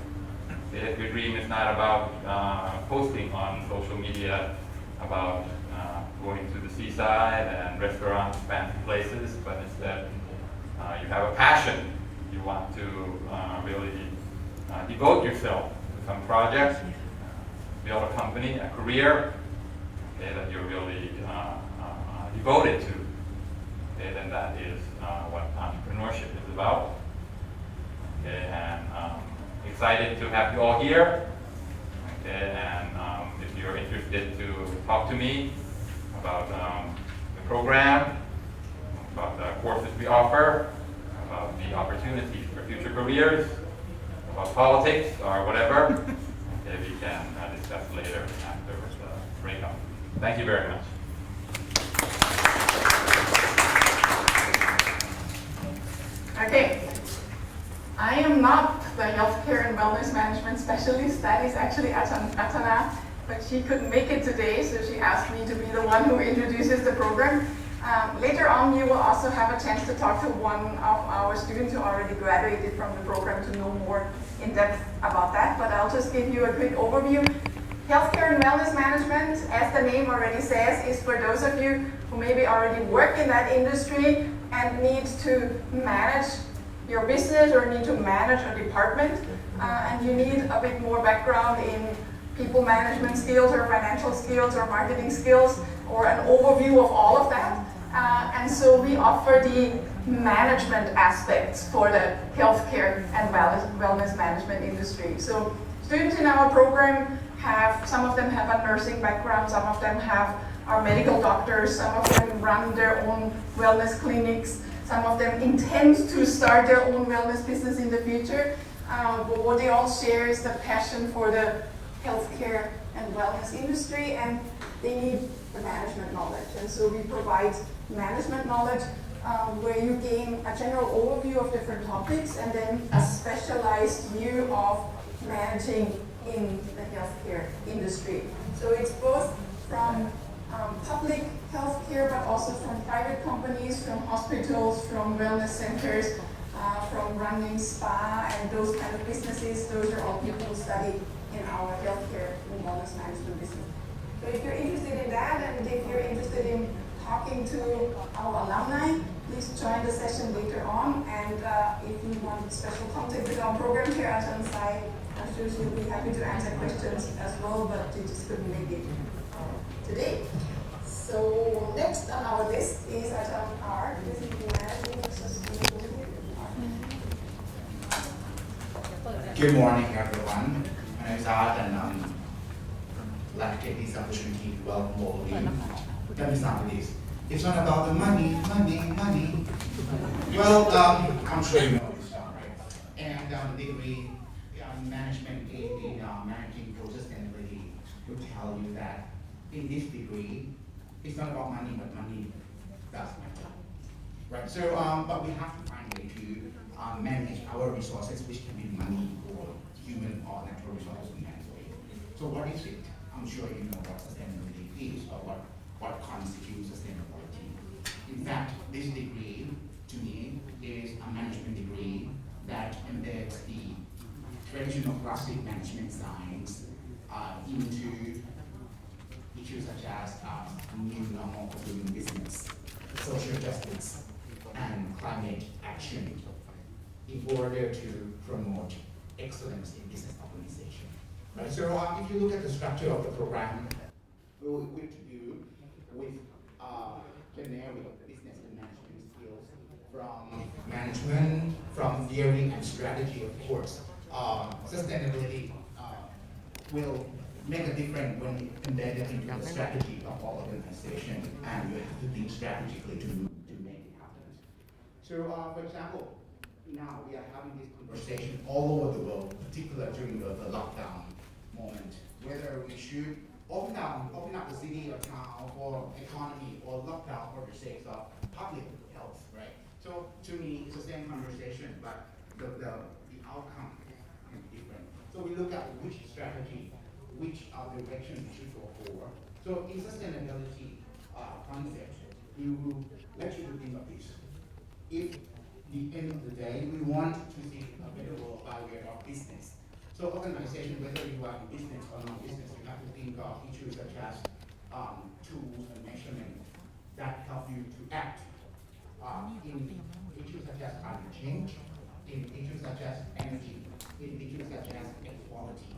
If your dream is not about posting on social media about going to the seaside and restaurants, fancy places, but instead you have a passion. You want to really devote yourself to some project, build a company, a career, okay, that you're really devoted to. Okay, then that is what entrepreneurship is about. Okay, and excited to have you all here. Okay, and if you're interested to talk to me about the program, about the courses we offer, about the opportunities for future careers, about politics or whatever, okay, we can discuss later after the breakout. Thank you very much. Okay. I am not the healthcare and wellness management specialist. That is actually Atana, but she couldn't make it today, so she asked me to be the one who introduces the program. Later on, you will also have a chance to talk to one of our students who already graduated from the program to know more in depth about that, but I'll just give you a quick overview. Healthcare and wellness management, as the name already says, is for those of you who maybe already work in that industry and need to manage your business or need to manage a department, and you need a bit more background in people management skills or financial skills or marketing skills or an overview of all of that. And so we offer the management aspects for the healthcare and wellness management industry. So students in our program some of them have a nursing background, some of them are medical doctors, some of them run their own wellness clinics, some of them intend to start their own wellness business in the future. But what they all share is the passion for the healthcare and wellness industry, and they need the management knowledge. And so we provide management knowledge where you gain a general overview of different topics and then a specialized view of managing in the healthcare industry. So it's both from public healthcare, but also from private companies, from hospitals, from wellness centers, from running spa and those kind of businesses. Those are all people who study in our healthcare and wellness management business. So if you're interested in that, and if you're interested in talking to our alumni, please join the session later on. And if you want special contact with our program here at Unsai, I'm sure she'll be happy to answer questions as well, but she just couldn't make it today. So next on our list is Ajahn R. This is the Managing Sustainability. Good morning, everyone. My name is Art, and I'd like to take this opportunity to welcome all of you. Let me start with this. It's not about the money. Well, I'm sure you know this stuff, right? And the degree management in managing for sustainability will tell you that in this degree, it's not about money, but money does matter, right? So, but we have to find a way to manage our resources, which can be money or human or natural resources in that way. So, what is it? I'm sure you know what sustainability is or what constitutes sustainability. In fact, this degree, to me, is a management degree that embeds the traditional classic management science into issues such as new normal of doing business, social justice, and climate action in order to promote excellence in business organization. Right? So if you look at the structure of the program, we'll equip you with generic business and management skills from management from theory and strategy, of course. Sustainability will make a difference when embedded into the strategy of our organization, and you have to think strategically to make it happen. So, for example, now we are having this conversation all over the world, particularly during the lockdown moment, whether we should open up the city or town for economy or lockdown for the sake of public health, right? So to me, it's the same conversation, but the outcome is different. So we look at which strategy, which direction we should go for. So in sustainability concept, we will let you to think of this. If the end of the day, we want to see a better world by way of business. So organization, whether you are in business or non-business, you have to think of issues such as tools and measurement that help you to act in issues such as climate change, in issues such as energy, in issues such as equality.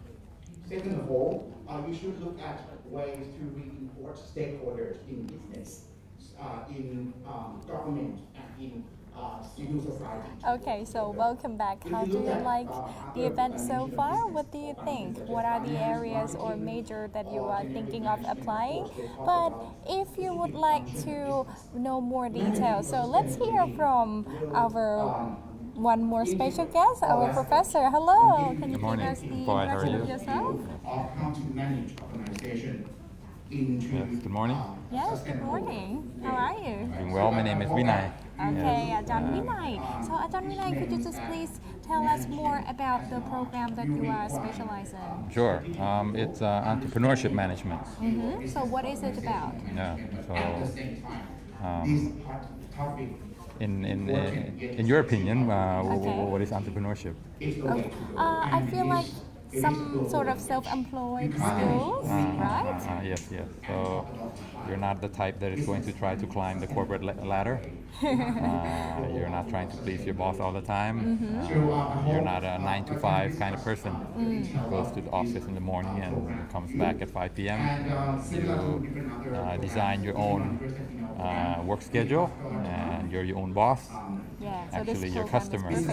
Second of all, you should look at ways to reinforce stakeholders in business, in government, and in civil society. Okay, so welcome back. How do you like the event so far? What do you think? What are the areas or major that you are thinking of applying? But if you would like to know more details, so let's hear from our one more special guest, our professor. Hello, can you give us the introduction of yourself? How to manage organization into Yes, good morning. Yes, good morning. How are you? Doing well. My name is Vinay. Okay, Ajahn Vinay. So Ajahn Vinay, could you just please tell us more about the program that you are specialized in? Sure. It's entrepreneurship management. So what is it about? Yeah. So, in your opinion, what is entrepreneurship? Okay. I feel like some sort of self-employed skills, right? Yes. So you're not the type that is going to try to climb the corporate ladder. You're not trying to please your boss all the time. You're not a 9 to 5 kind of person who goes to the office in the morning and comes back at 5 p.m. You design your own work schedule, and you're your own boss. Yeah, so Actually, this your customer is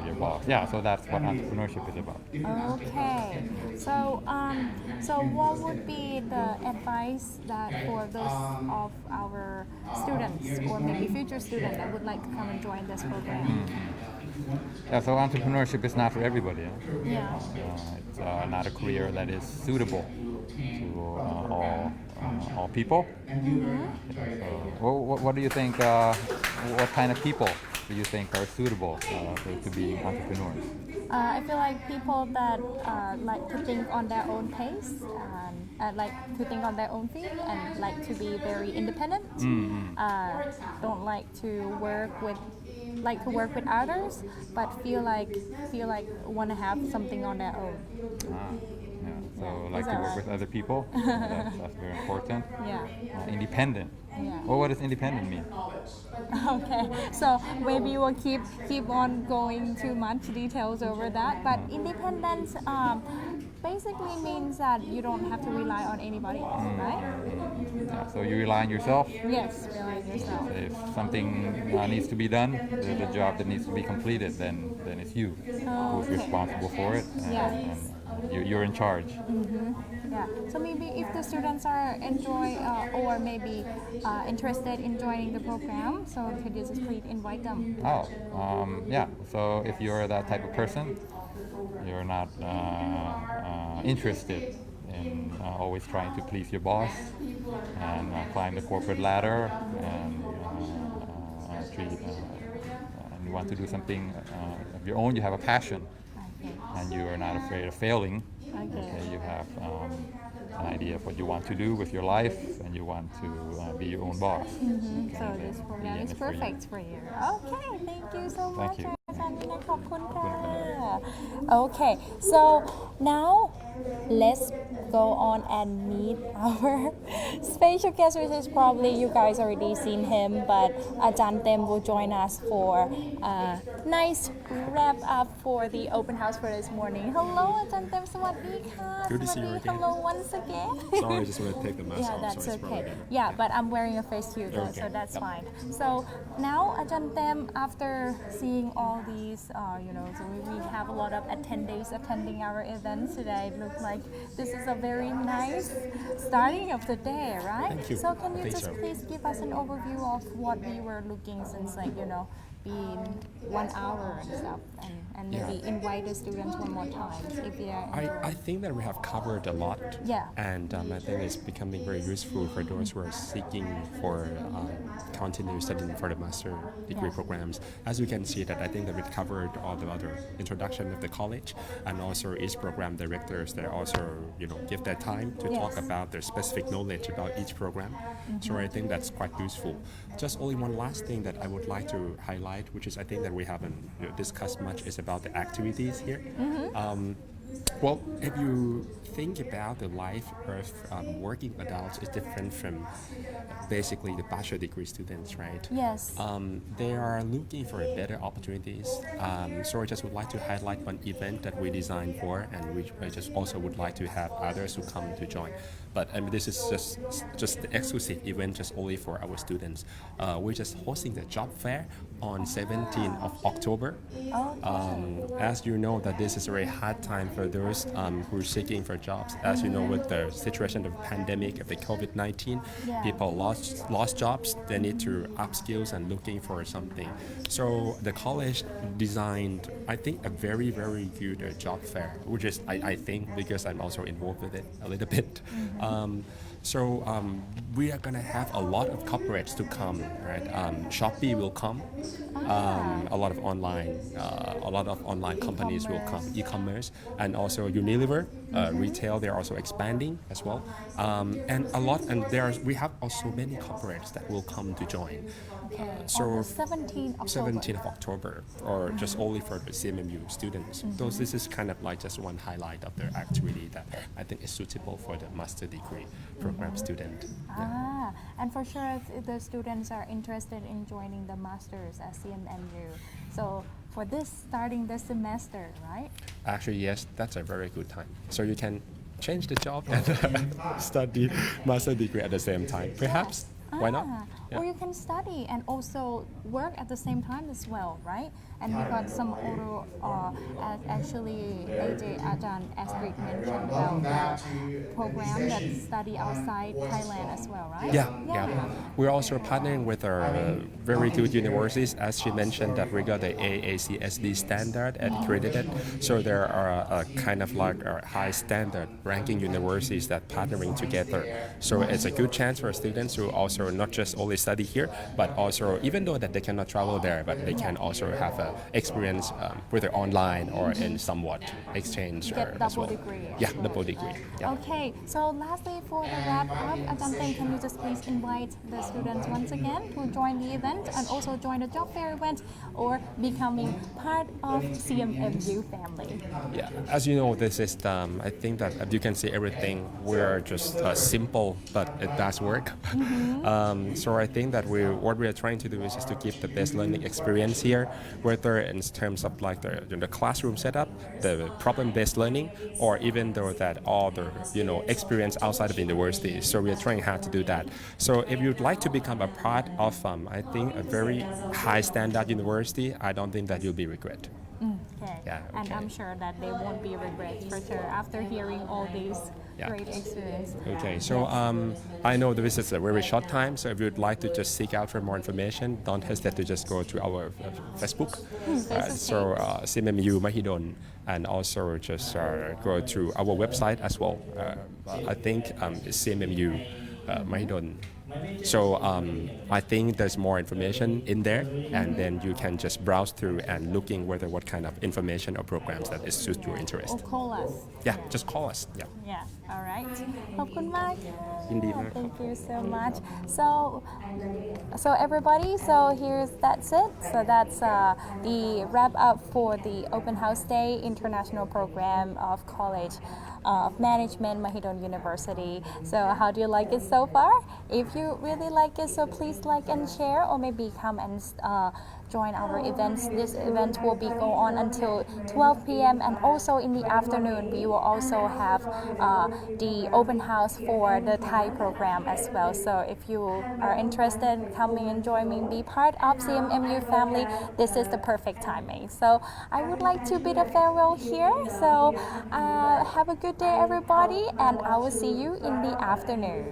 your boss. Yeah, so that's what entrepreneurship is about. Okay, so so what would be the advice that for those of our students or maybe future students that would like to come and join this program? Yeah, so entrepreneurship is not for everybody. Yeah. It's not a career that is suitable to all people. So, what do you think? What kind of people do you think are suitable to be entrepreneurs? I feel like people that like to think on their own pace, and like to think on their own feet, and like to be very independent. Don't like to work with others, but feel like want to have something on their own. So like to work with other people. That's very important. Yeah. Independent. Yeah. Well, what does independent mean? Okay, so maybe we'll keep on going too much details over that. But independence basically means that you don't have to rely on anybody, right? Yeah, so you rely on yourself. Yes, rely on yourself. If something needs to be done, the job that needs to be completed, then it's you who's responsible for it, and you're in charge. Yeah. So maybe if the students are or maybe interested in joining the program, so could you just please invite them? Yeah. So if you're that type of person, you're not interested in always trying to please your boss and climb the corporate ladder, and you want to do something of your own. You have a passion, and you are not afraid of failing. Okay, you have an idea of what you want to do with your life, and you want to be your own boss. So this program is perfect for you. Okay, thank you so much. Thank you. Okay, so now let's go on and meet our special guest, which is probably you guys already seen him, but Ajahn Tem will join us for a nice wrap up for the open house for this morning. Hello อาจารย์เต็มสวัสดีค่ะ Good to see you again. Hello once again. Sorry, I just want to take the mask Yeah, off. that's so it's okay. probably better. Yeah, but I'm wearing a face shield though, Okay. so that's fine. So now, Ajahn Tem, after seeing all these, so we have a lot of attendees attending our event today. It looks like this is a very nice starting of the day, right? Thank you. So can you Thanks, just sir. please give us an overview of what we were looking since, been 1 hour and stuff, and maybe invite the students one more time if they are I think that we have covered a lot. Yeah. And I think it's becoming very useful for those who are seeking for continue studying for the master degree programs. As you can see that I think that we covered all the other introduction of the college, and also each program directors that also give their time to talk about their specific knowledge about each program. So I think that's quite useful. Just only one last thing that I would like to highlight, which is I think that we haven't discussed much, is about the activities here. Well, if you think about the life of working adults is different from basically the bachelor degree students, right? Yes. They are looking for better opportunities. So I just would like to highlight one event that we designed for, and which I just also would like to have others who come to join. But this is just the exclusive event, just only for our students. We're just hosting the job fair on 17th of October. As you know, that this is a very hard time for those who are seeking for jobs. As you know, with the situation of the pandemic of the COVID-19, people lost jobs. They need to up skills and looking for something. So the college designed, I think, a very, very good job fair, which is, I think, because I'm also involved with it a little bit. We are going to have a lot of corporates to come, right? Shopee will come. A lot of online companies will come, e-commerce, and also Unilever, retail. They're also expanding as well, we have also many corporates that will come to join. On the 17th October. 17th of October, or just only for the CMMU students. So this is kind of like just one highlight of their activity that I think is suitable for the master degree program student. And for sure the students are interested in joining the masters at CMMU. So for this, starting this semester, right? Actually, yes, that's a very good time. So you can change the job and study master degree at the same time. Perhaps, why not? Or you can study and also work at the same time as well, right? And we got some other, actually, AJ Ajahn Astrid mentioned about the program that study outside Thailand as well, right? Yeah. We're also partnering with our very good universities. As she mentioned, that we got the AACSD standard and accredited. So there are kind of like high standard ranking universities that partnering together. So it's a good chance for students to also not just only study here, but also even though that they cannot travel there, but they can also have a experience whether online or in somewhat exchange. Get double degree. Yeah, double degree. Yeah. Okay, so lastly for the wrap up, Ajahn Teng, can you just please invite the students once again to join the event and also join the job fair event or becoming part of CMMU family? Yeah, as you know, this is I think that as you can see everything, we're just simple, but it does work. So I think that what we are trying to do is just to give the best learning experience here, whether in terms of like the classroom setup, the problem-based learning, or even though that all the experience outside of the university. So we are trying hard to do that. So if you'd like to become a part of, I think, a very high standard university, I don't think that you'll be regret. Okay. Yeah, And I'm sure that they won't be regret for sure after hearing all these great experience. Okay, so I know this is a very short time, so if you'd like to just seek out for more information, don't hesitate to just go to our Facebook. CMMU Mahidol, and also just go to our website as well. I think it's CMMU Mahidol. So I think there's more information in there, and then you can just browse through and looking whether what kind of information or programs that is suit your interest. Or call us. Yeah, just call us. Yeah, all right. ขอบคุณมาก ยินดีมาก Thank you so much. So everybody, that's it. So that's the wrap up for the Open House Day International Program of College of Management, Mahidol University. So how do you like it so far? If you really like it, so please like and share, or maybe come and join our events. This event will be go on until 12 p.m. and also in the afternoon we will also have the open house for the Thai program as well. So if you are interested in coming and joining, be part of CMMU family, this is the perfect timing. So I would like to bid a farewell here. So have a good day everybody, and I will see you in the afternoon.